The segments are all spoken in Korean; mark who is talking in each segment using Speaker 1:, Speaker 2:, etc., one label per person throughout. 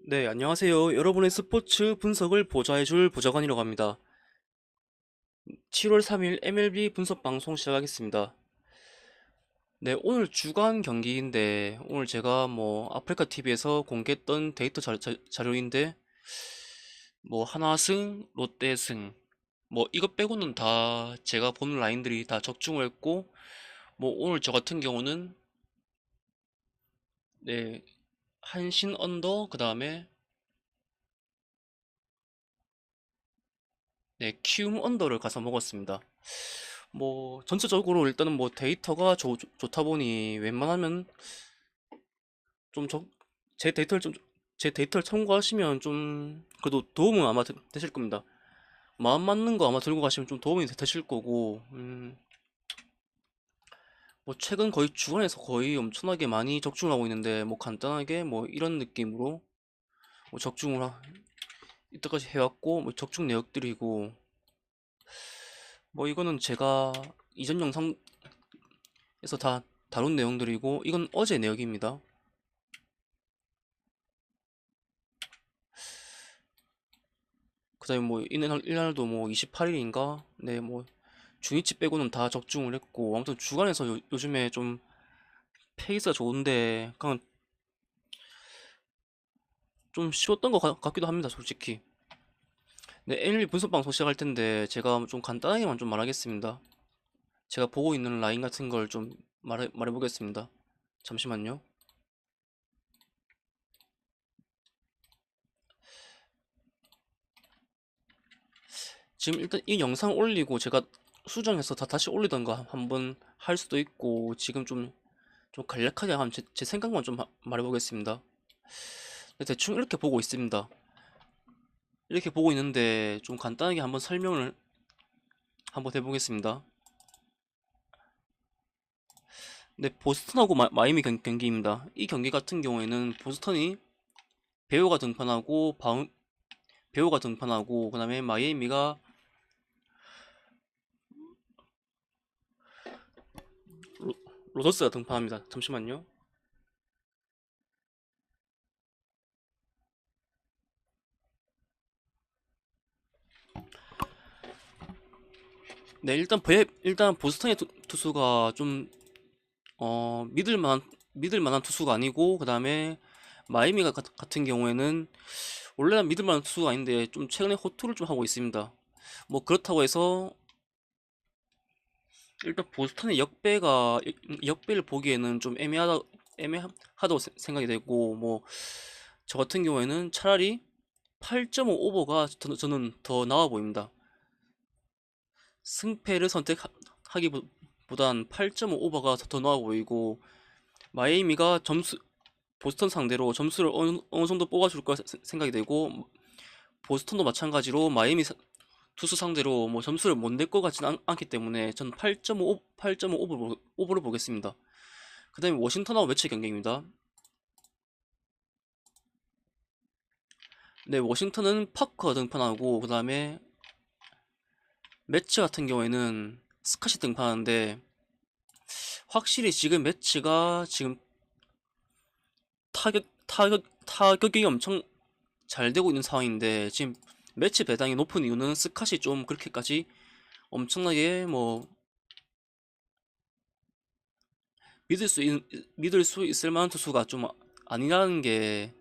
Speaker 1: 네, 안녕하세요. 여러분의 스포츠 분석을 보좌해줄 보좌관이라고 합니다. 7월 3일 MLB 분석 방송 시작하겠습니다. 네, 오늘 주간 경기인데, 오늘 제가 아프리카 TV에서 공개했던 데이터 자료인데, 하나승, 롯데승, 이것 빼고는 다 제가 본 라인들이 다 적중을 했고, 오늘 저 같은 경우는, 네, 한신 언더, 그 다음에, 네, 키움 언더를 가서 먹었습니다. 전체적으로 일단은 데이터가 좋다 보니 웬만하면 좀 제 데이터를 제 데이터를 참고하시면 좀 그래도 도움은 아마 되실 겁니다. 마음 맞는 거 아마 들고 가시면 좀 도움이 되실 거고, 최근 거의 주간에서 거의 엄청나게 많이 적중을 하고 있는데, 간단하게 이런 느낌으로 적중을 이때까지 해왔고, 적중 내역들이고, 이거는 제가 이전 영상에서 다 다룬 내용들이고, 이건 어제 내역입니다. 그다음에 이날도 28일인가? 네, 중위치 빼고는 다 적중을 했고 아무튼 주간에서 요즘에 좀 페이스가 좋은데 그냥 좀 쉬웠던 것 같기도 합니다, 솔직히. 네, NLB 분석 방송 시작할 텐데 제가 좀 간단하게만 좀 말하겠습니다. 제가 보고 있는 라인 같은 걸 좀 말해 보겠습니다. 잠시만요. 지금 일단 이 영상 올리고 제가 수정해서 다시 올리던가 한번 할 수도 있고 지금 좀 간략하게 한번 제 생각만 좀 말해 보겠습니다. 네, 대충 이렇게 보고 있습니다. 이렇게 보고 있는데 좀 간단하게 한번 설명을 한번 해보겠습니다. 네, 보스턴하고 마이애미 경기입니다. 이 경기 같은 경우에는 보스턴이 배우가 등판하고 배우가 등판하고 그다음에 마이애미가 로, 로저스가 등판합니다. 잠시만요. 네, 일단 보스턴의 투수가 좀 믿을 만한 투수가 아니고 그다음에 마이애미가 같은 경우에는 원래는 믿을 만한 투수가 아닌데 좀 최근에 호투를 좀 하고 있습니다. 그렇다고 해서 일단 보스턴의 역배를 보기에는 좀 애매하다고 생각이 되고 저 같은 경우에는 차라리 8.5 오버가 저는 더 나아 보입니다. 승패를 선택하기보단 8.5 오버가 더 나아 보이고 마이애미가 보스턴 상대로 점수를 어느 정도 뽑아줄 거 생각이 되고 보스턴도 마찬가지로 투수 상대로 점수를 못 낼 것 같지는 않기 때문에 전 8.5 오버를 보겠습니다. 그 다음에 워싱턴하고 매치 경기입니다. 네, 워싱턴은 파커가 등판하고 그 다음에 매치 같은 경우에는 스캇이 등판하는데 확실히 지금 매치가 지금 타격이 엄청 잘 되고 있는 상황인데 지금 매치 배당이 높은 이유는 스캇이 좀 그렇게까지 엄청나게 믿을 수, 있, 믿을 수 있을 만한 투수가 좀 아니라는 게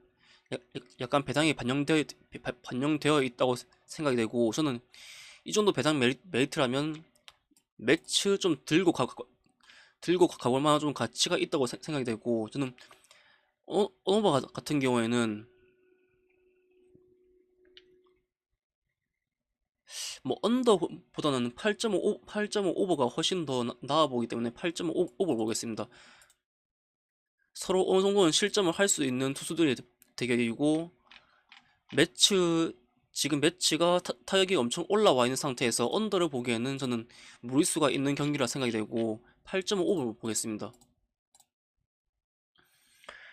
Speaker 1: 약간 배당이 반영되어 있다고 생각이 되고 저는 이 정도 배당 메리트라면 매치 좀 들고 가볼 만한 좀 가치가 있다고 생각이 되고 저는 오노바 같은 경우에는 언더보다는 8.5 오버가 훨씬 더 나아 보기 때문에 8.5 오버 보겠습니다. 서로 어느 정도는 실점을 할 수 있는 투수들의 대결이고 매치 지금 매치가 타격이 엄청 올라와 있는 상태에서 언더를 보기에는 저는 무리수가 있는 경기라 생각이 되고 8.5 오버를 보겠습니다.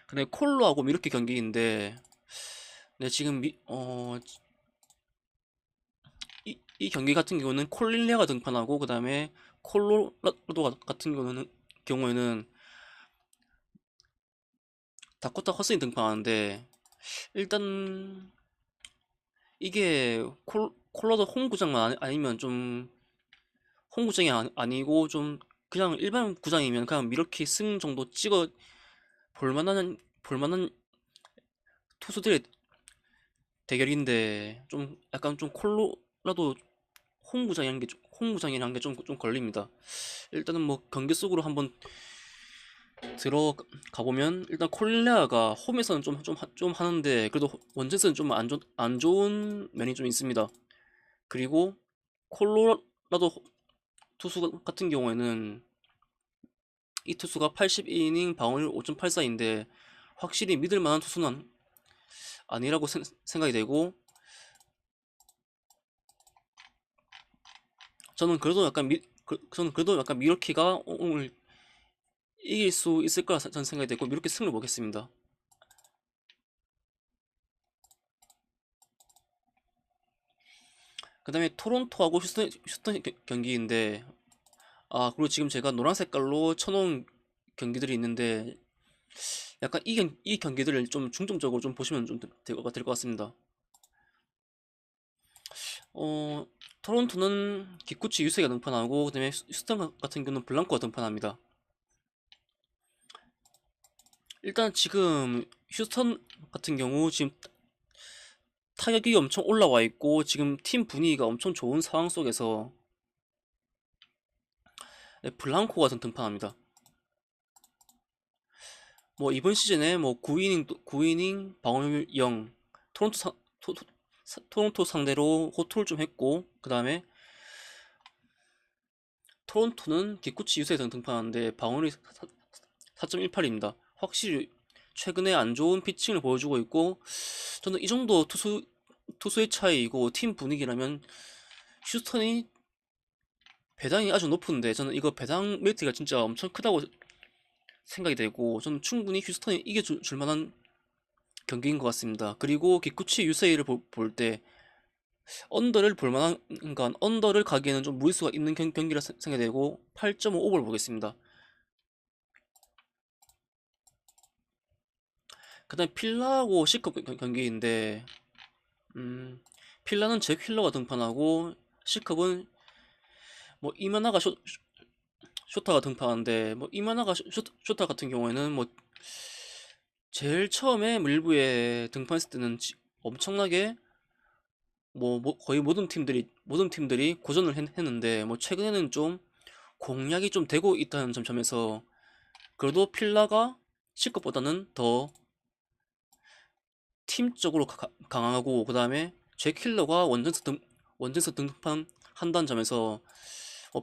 Speaker 1: 근데 콜로하고 미르키 경기인데 네, 지금 이 경기 같은 경우는 콜릴레가 등판하고 그 다음에 콜로라도 같은 경우에는 다코타 허슨이 등판하는데 일단 이게 콜라도 홈구장만 아니면 좀 홈구장이 아니고 좀 그냥 일반 구장이면 그냥 미러키 승 정도 찍어 볼만한 투수들의 대결인데 좀 약간 좀 콜로라도 홈구장이라는 게 좀 걸립니다. 일단은 뭐 경기 속으로 한번 들어가 보면 일단 콜레아가 홈에서는 좀 하는데 그래도 원정에서는 좀 안 좋은 면이 좀 있습니다. 그리고 콜로라도 투수 같은 경우에는 이 투수가 82이닝 방어율 5.84인데 확실히 믿을 만한 투수는 아니라고 생각이 되고 저는 그래도 약간 미러키가 오늘 이길 수 있을 거라 저는 생각이 되고 미러키 승을 보겠습니다. 그다음에 토론토하고 휴스턴 경기인데 그리고 지금 제가 노란 색깔로 쳐놓은 경기들이 있는데 약간 이 경기들을 좀 중점적으로 좀 보시면 좀 될 것 같습니다. 어, 토론토는 기쿠치 유세가 등판하고 그다음에 휴스턴 같은 경우는 블랑코가 등판합니다. 일단 지금 휴스턴 같은 경우 지금 타격이 엄청 올라와 있고 지금 팀 분위기가 엄청 좋은 상황 속에서 블랑코가 등판합니다. 뭐 이번 시즌에 뭐 9이닝 방어율 0 토론토 토론토 상대로 호투를 좀 했고 그다음에 토론토는 기쿠치 유세 등판하는데 방어율이 4.18입니다. 확실히 최근에 안 좋은 피칭을 보여주고 있고 저는 이 정도 투수의 차이이고 팀 분위기라면 휴스턴이 배당이 아주 높은데 저는 이거 배당 메리트가 진짜 엄청 크다고 생각이 되고 저는 충분히 휴스턴이 이겨줄 만한 경기인 것 같습니다. 그리고 기쿠치 유세이를 볼 때 언더를 볼 만한 그러니까 언더를 가기에는 좀 무리수가 있는 경기라 생각이 되고 8.5를 보겠습니다. 그다음 필라하고 시컵 경기인데 음, 필라는 잭 휠러가 등판하고 시컵은 뭐 이만하가 쇼타가 등판하는데 뭐 이만하가 쇼타 같은 경우에는 뭐 제일 처음에 일부에 등판했을 때는 엄청나게 뭐 거의 모든 팀들이 고전을 했는데 뭐 최근에는 좀 공략이 좀 되고 있다는 점에서 그래도 필라가 시컵보다는 더 팀적으로 강하고 그다음에 제킬러가 원정에서 등판한다는 점에서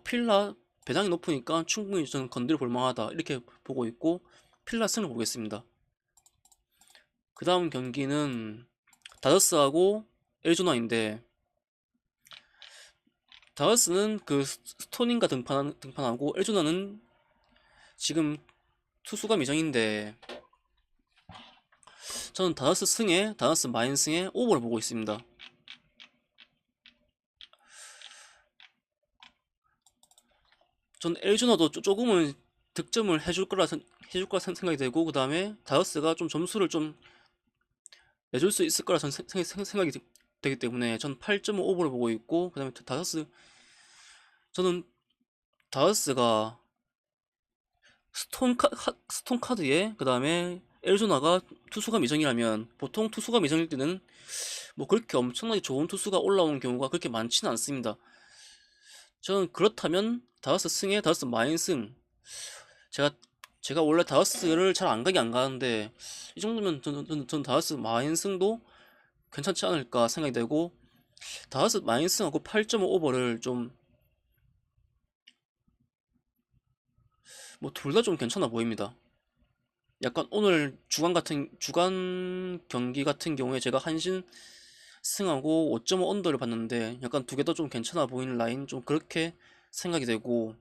Speaker 1: 필라 배당이 높으니까 충분히 저는 건드려 볼 만하다 이렇게 보고 있고 필라 승을 보겠습니다. 그 다음 경기는 다저스하고 애리조나인데 다저스는 그 스토닝가 등판하고 애리조나는 지금 투수가 미정인데 저는 다저스 마인 승에 오버를 보고 있습니다. 전 애리조나도 조금은 득점을 해줄 거라 생각이 되고 그 다음에 다저스가 좀 점수를 좀 내줄 수 있을 거라 생각이 되기 때문에 전 8.5 오버를 보고 있고 그 다음에 저는 다저스가 스톤 카드에 그 다음에 애리조나가 투수가 미정이라면 보통 투수가 미정일 때는 뭐 그렇게 엄청나게 좋은 투수가 올라오는 경우가 그렇게 많지는 않습니다. 저는 그렇다면 다저스 승에 다저스 마인 승 제가 제가 원래 다저스를 잘 안 가는데 이 정도면 전 다저스 마인 승도 괜찮지 않을까 생각이 되고 다저스 마인 승하고 8.5 오버를 좀 뭐 둘 다 좀 괜찮아 보입니다. 약간 오늘 주간 경기 같은 경우에 제가 한신 승하고 5.5 언더를 봤는데 약간 두 개 다 좀 괜찮아 보이는 라인 좀 그렇게 생각이 되고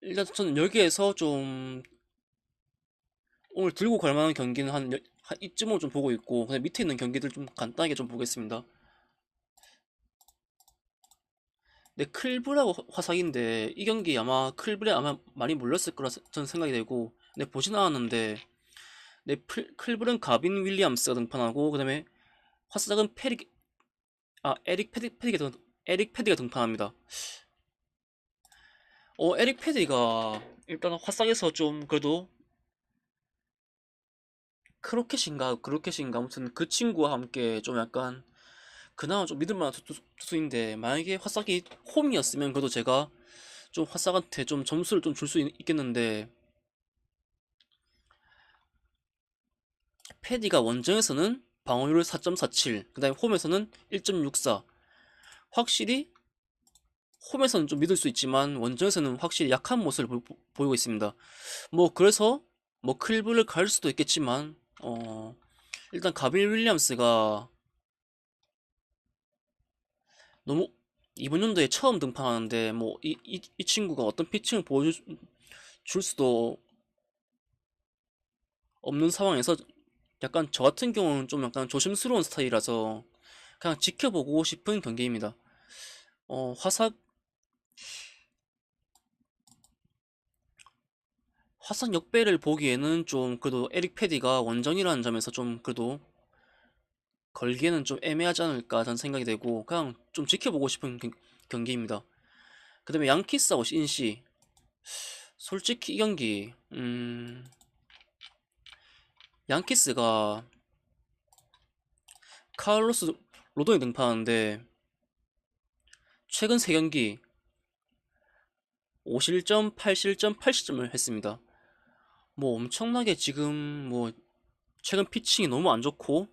Speaker 1: 일단 저는 여기에서 좀 오늘 들고 갈 만한 경기는 한 이쯤으로 좀 보고 있고 그냥 밑에 있는 경기들 좀 간단하게 좀 보겠습니다. 네, 클브라고 화삭인데 이 경기 아마 클브에 아마 많이 몰렸을 거라 저는 생각이 되고 근데 보진 않았는데 네, 클브른 가빈 윌리엄스가 등판하고 그다음에 화사작은 에릭 패디가 등판합니다. 에릭 패디가 일단 화싹에서 좀 그래도 크로켓인가 아무튼 그 친구와 함께 좀 약간 그나마 좀 믿을 만한 투수인데 만약에 화싹이 홈이었으면 그래도 제가 좀 화싹한테 좀 점수를 좀 줄 수 있겠는데 패디가 원정에서는 방어율 4.47, 그다음에 홈에서는 1.64. 확실히 홈에서는 좀 믿을 수 있지만 원정에서는 확실히 약한 모습을 보이고 있습니다. 뭐 그래서 뭐 클브를 갈 수도 있겠지만 일단 가빌 윌리엄스가 너무 이번 연도에 처음 등판하는데 뭐 이 친구가 어떤 피칭을 보여줄 수도 없는 상황에서 약간 저 같은 경우는 좀 약간 조심스러운 스타일이라서 그냥 지켜보고 싶은 경기입니다. 화삭 역배를 보기에는 좀 그래도 에릭 패디가 원정이라는 점에서 좀 그래도 걸기에는 좀 애매하지 않을까 하는 생각이 되고 그냥 좀 지켜보고 싶은 경기입니다. 그 다음에 양키스하고 인시, 솔직히 이 경기 양키스가 카를로스 로돈이 등판하는데 최근 3경기 5실점, 8실점, 8실점을 했습니다. 뭐 엄청나게 지금 뭐 최근 피칭이 너무 안 좋고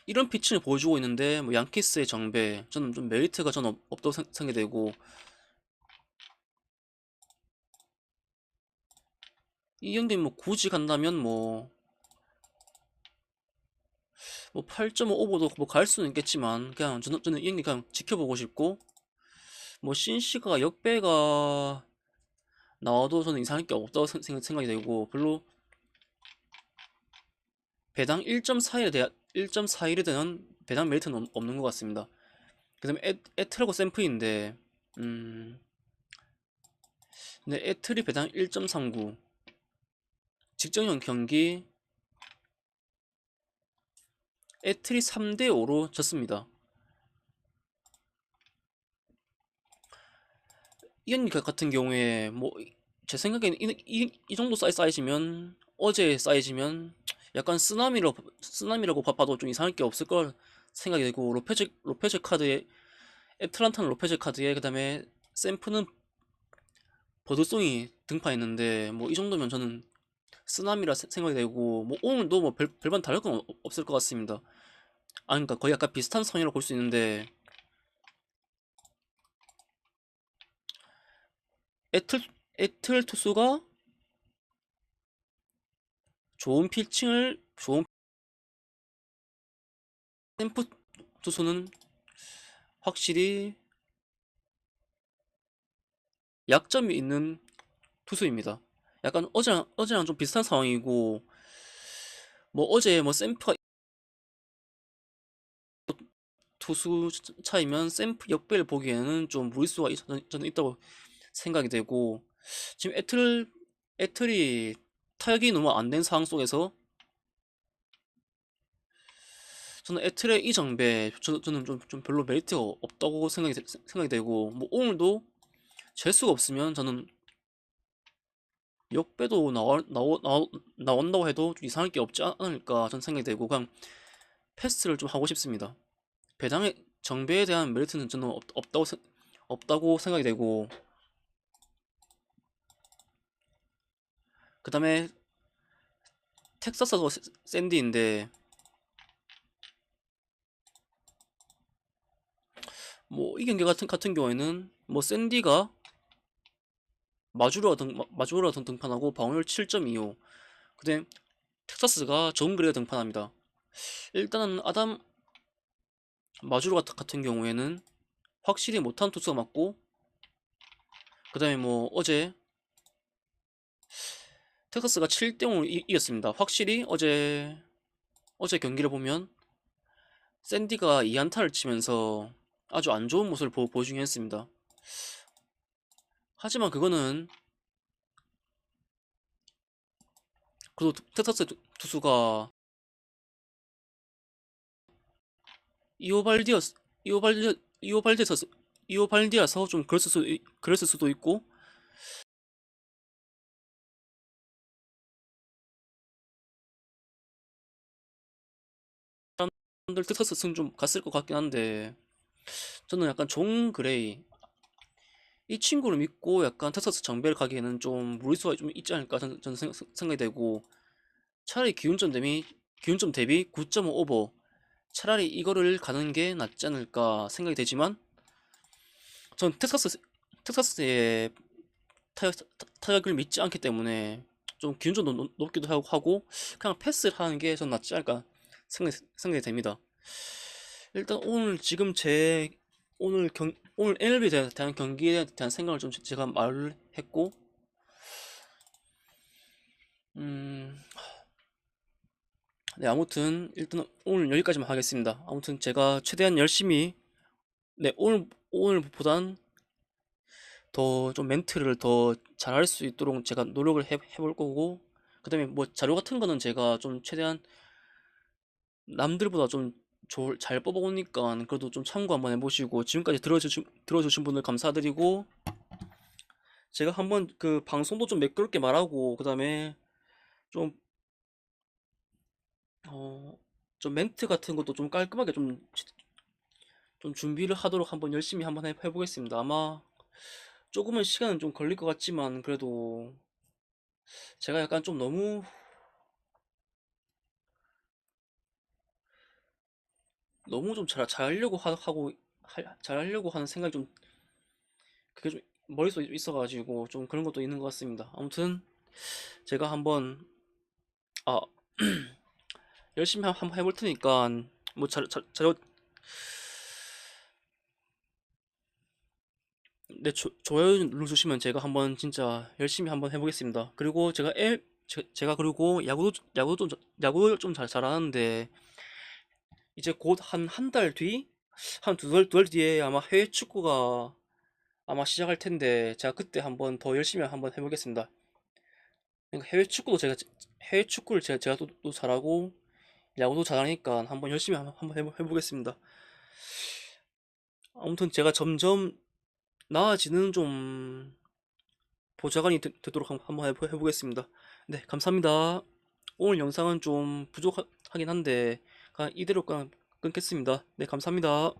Speaker 1: 이런 피칭을 보여주고 있는데 뭐 양키스의 정배 저는 좀 메리트가 저는 없다고 생각이 되고 이 경기 뭐 굳이 간다면 뭐 8.5보도 뭐 갈 수는 있겠지만 그냥 저는 이 경기 그냥 지켜보고 싶고 뭐 신시가 역배가 나와도 저는 이상할 게 없다고 생각이 되고 별로 배당 1.41에 대한 배당 메리트는 없는 것 같습니다. 그 다음에 에트라고 샘플인데 근데 에트리 배당 1.39 직전형 경기 에트리 3대5로 졌습니다. 이 경기 같은 경우에 뭐 제 생각에는 이 정도 사이즈면 어제 사이즈면 약간 쓰나미라고 봐도 좀 이상할 게 없을 걸 생각이 되고 로페즈 카드에 애틀란타는 로페즈 카드에 그다음에 샘프는 버드송이 등판했는데 뭐 이 정도면 저는 쓰나미라 생각이 되고 뭐 오늘도 뭐 별반 다를 건 없을 것 같습니다. 아 그러니까 거의 약간 비슷한 성이라고 볼 수 있는데 애틀 애틀 투수가 좋은 샘프 투수는 확실히 약점이 있는 투수입니다. 약간 어제랑 좀 비슷한 상황이고 뭐 어제 뭐 샘프가 투수 차이면 샘프 역배를 보기에는 좀 무리수가 저는 있다고 생각이 되고 지금 애틀이 타격이 너무 안 된 상황 속에서 저는 애틀의 이 정배 저는 좀 별로 메리트가 없다고 생각이 되고 뭐 오늘도 재수가 없으면 저는 역배도 나온다고 해도 좀 이상할 게 없지 않을까 저는 생각이 되고 그냥 패스를 좀 하고 싶습니다. 배당의 정배에 대한 메리트는 저는 없다고 생각이 되고 그 다음에 텍사스하고 샌디인데 뭐 이 경기 같은 경우에는 뭐 샌디가 마주로가 등판하고 방어율 7.25 그다음 텍사스가 존 그레이가 등판합니다. 일단은 마주로 같은 경우에는 확실히 못한 투수가 맞고 그 다음에 뭐 텍사스가 7대0으로 이겼습니다. 확실히 어제 경기를 보면 샌디가 2안타를 치면서 아주 안 좋은 모습을 보여주긴 했습니다. 하지만 그거는 그래도 텍사스 투수가 이오발디어스 이오발디 이오발디에서 이오발디라서 좀 그랬을 수도 있고 사람들 텍사스 승 좀 갔을 것 같긴 한데 저는 약간 존 그레이 이 친구를 믿고 약간 텍사스 정배를 가기에는 좀 무리수가 좀 있지 않을까 저는 생각이 되고 차라리 기운점 대비 9.5 오버 차라리 이거를 가는 게 낫지 않을까 생각이 되지만 전 텍사스의 타격을 믿지 않기 때문에 좀 기운점도 높기도 하고 그냥 패스를 하는 게 전 낫지 않을까 생각이 됩니다. 일단 오늘 지금 제 오늘 NLB에 대한 경기에 대한 생각을 좀 제가 말을 했고 음, 네, 아무튼 일단 오늘 여기까지만 하겠습니다. 아무튼 제가 최대한 열심히 네, 오늘보단 더 좀 멘트를 더 잘할 수 있도록 제가 노력을 해볼 거고 그다음에 뭐 자료 같은 거는 제가 좀 최대한 남들보다 좀 잘 뽑아오니까 그래도 좀 참고 한번 해보시고 지금까지 들어주신 분들 감사드리고 제가 한번 그 방송도 좀 매끄럽게 말하고 그다음에 좀 어, 좀 멘트 같은 것도 좀 깔끔하게 좀 준비를 하도록 한번 열심히 한번 해보겠습니다. 아마 조금은 시간은 좀 걸릴 것 같지만 그래도 제가 약간 좀 너무 좀 잘하려고 잘하려고 하는 생각이 좀 그게 좀 머릿속에 있어가지고 좀 그런 것도 있는 것 같습니다. 아무튼 제가 한번 아 열심히 한번 해볼 테니까 뭐 자료 네, 좋아요 눌러주시면 제가 한번 진짜 열심히 한번 해보겠습니다. 그리고 제가 그리고 야구를 좀 잘하는데 이제 곧 한 달 뒤? 한 두 달 뒤에 아마 해외 축구가 아마 시작할 텐데 제가 그때 한번 더 열심히 한번 해보겠습니다. 그러니까 해외 축구를 제가 또 잘하고 야구도 잘하니까 한번 열심히 한번 해보겠습니다. 아무튼 제가 점점 나아지는 좀 보좌관이 되도록 한번 해보겠습니다. 네, 감사합니다. 오늘 영상은 좀 부족하긴 한데 그냥 이대로 그냥 끊겠습니다. 네, 감사합니다.